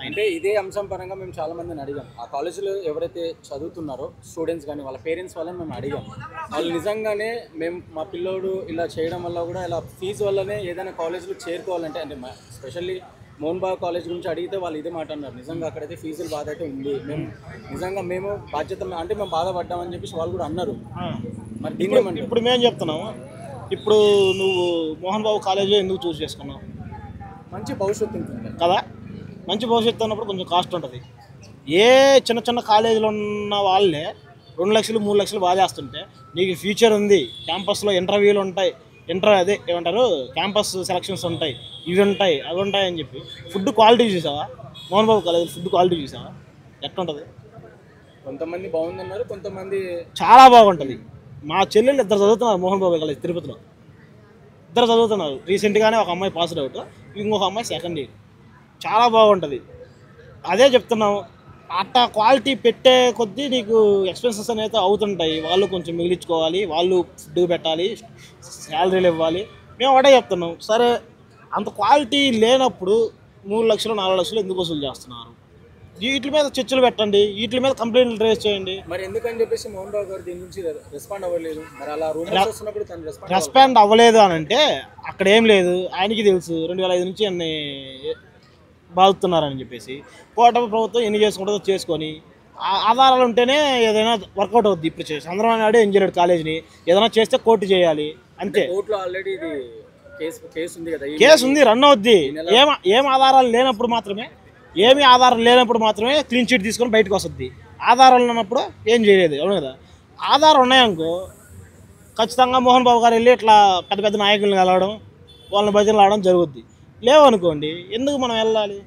అంటే ఇదే అంశం పరంగా మేము చాలా మందిని అడిగాం. ఆ కాలేజీలో ఎవరైతే చదువుతున్నారో స్టూడెంట్స్ కానీ వాళ్ళ పేరెంట్స్ వాళ్ళని మేము అడిగాం. వాళ్ళు నిజంగానే మేము మా పిల్లోడు ఇలా చేయడం వల్ల కూడా ఇలా ఫీజు వల్లనే ఏదైనా కాలేజీలో చేరుకోవాలంటే అంటే స్పెషల్లీ మోహన్ బాబు కాలేజ్ గురించి అడిగితే వాళ్ళు ఇదే మాట అన్నారు. నిజంగా అక్కడైతే ఫీజులు బాధ అయితే ఉంది, మేము బాధ్యత అంటే మేము బాధపడ్డామని చెప్పేసి వాళ్ళు కూడా అన్నారు. మరి దీన్ని ఇప్పుడు మేము చెప్తున్నాము, ఇప్పుడు నువ్వు మోహన్ బాబు కాలేజీ ఎందుకు చూస్ చేసుకున్నావు? మంచి భవిష్యత్తు ఉంటుంది కదా, మంచి భవిష్యత్తు ఉన్నప్పుడు కొంచెం కాస్ట్ ఉంటుంది. ఏ చిన్న చిన్న కాలేజీలో ఉన్న వాళ్ళే 2 లక్షలు 3 లక్షలు బాగా చేస్తుంటే నీకు ఫ్యూచర్ ఉంది, క్యాంపస్లో ఇంటర్వ్యూలు ఉంటాయి, అదే ఏమంటారు క్యాంపస్ సెలక్షన్స్ ఉంటాయి, ఇవి ఉంటాయి అవి ఉంటాయి అని చెప్పి ఫుడ్ క్వాలిటీ చూసావా? Mohan Babu college food quality చూసావా? ఎట్లుంటుంది? కొంతమంది బాగుందన్నారు, కొంతమంది చాలా బాగుంటుంది. మా చెల్లెళ్ళు 2 చదువుతున్నారు మోహన్ బాబు కాలేజ్ తిరుపతిలో, 2 చదువుతున్నారు. రీసెంట్గానే ఒక అమ్మాయి పాస్డ్ అవుట్, ఇంకొక అమ్మాయి సెకండ్ ఇయర్. చాలా బాగుంటుంది. అదే చెప్తున్నాము, అట్లా క్వాలిటీ పెట్టే కొద్దీ నీకు ఎక్స్పెన్సెస్ అనేది అవుతుంటాయి. వాళ్ళు కొంచెం మిగిలించుకోవాలి, వాళ్ళు ఫుడ్ పెట్టాలి, శాలరీలు ఇవ్వాలి. మేము ఒకటే చెప్తున్నాం, సరే అంత క్వాలిటీ లేనప్పుడు 3 లక్షలు 4 లక్షలు ఎందుకు వసూలు చేస్తున్నారు? వీటి మీద చర్చలు పెట్టండి, వీటి మీద కంప్లైంట్లు రేస్ చేయండి. మరి ఎందుకని చెప్పేసి మోహన్ బాబు గారు దీని నుంచి రెస్పాండ్ అవ్వలేదు? మరి అలా రూమర్స్ వస్తున్నప్పుడు తను రెస్పాండ్ అవ్వలేదు అని అంటే అక్కడ ఏం లేదు, ఆయనకి తెలుసు 2005 నుంచి అన్ని బాగుతున్నారని చెప్పేసి. కూటమి ప్రభుత్వం ఎన్ని చేసుకుంటుందో చేసుకొని ఆధారాలు ఉంటేనే ఏదైనా వర్కౌట్ అవుద్ది. ఇప్పుడు చంద్రబాబు నాయుడు ఏం చేయలేడు కాలేజీని, ఏదైనా చేస్తే కోర్టు చేయాలి అంతే. కోర్టులో ఆల్రెడీ ఇది కేసు ఉంది కదా, కేసు ఉంది, రన్ అవుద్ది. ఏం ఆధారాలు లేనప్పుడు మాత్రమే, ఏమి ఆధారం లేనప్పుడు మాత్రమే క్లీన్ చిట్ తీసుకొని బయటకు వస్తుంది. ఆధారాలు ఉన్నప్పుడు ఏం చేయలేదు, అవును కదా. ఆధారం ఉన్నాయనుకో ఖచ్చితంగా మోహన్ బాబు గారు వెళ్ళి ఇట్లా పెద్ద పెద్ద నాయకులను కలవడం, వాళ్ళని భజనలు ఆడడం జరుగుద్ది. లేవనుకోండి, ఎందుకు మనం వెళ్ళాలి?